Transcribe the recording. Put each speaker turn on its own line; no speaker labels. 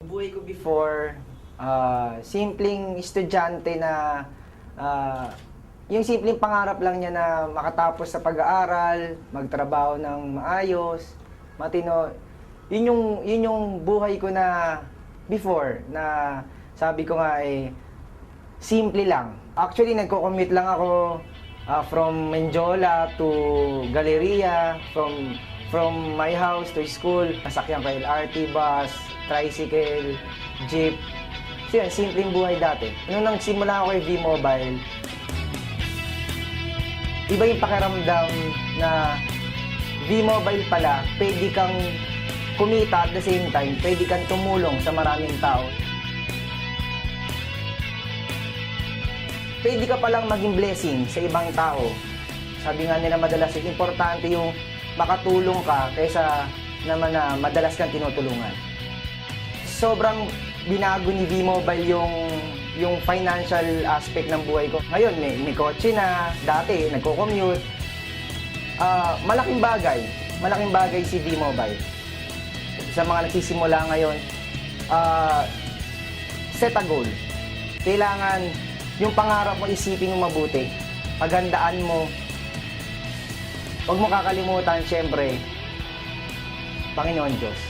Buhay ko before, simpleng estudyante na yung simpleng pangarap lang niya na makatapos sa pag-aaral, magtrabaho ng maayos, matino. Yun yung buhay ko na before na sabi ko nga simple lang. Actually, nagko-commute lang ako from Menjola to Galleria, from my house to school. Nasakyan ko LRT bus, tricycle, jeep. So yun, simpleng buhay dati. Nung nagsimula ako kay V-Mobile, iba yung pakiramdam na V-Mobile pala, pwede kang kumita at the same time, pwede kang tumulong sa maraming tao. Pwede ka palang maging blessing sa ibang tao. Sabi nga nila madalas, importante yung makatulong ka kaysa naman na madalas kang tinutulungan. Sobrang binago ni V-Mobile yung financial aspect ng buhay ko. Ngayon, may kotse na, dati nagko-commute. Malaking bagay si V-Mobile. Sa mga nagsisimula ngayon, set a goal. Kailangan yung pangarap mo isipin mo mabuti. Paghandaan mo. Huwag mo kakalimutan, syempre, Panginoon Diyos.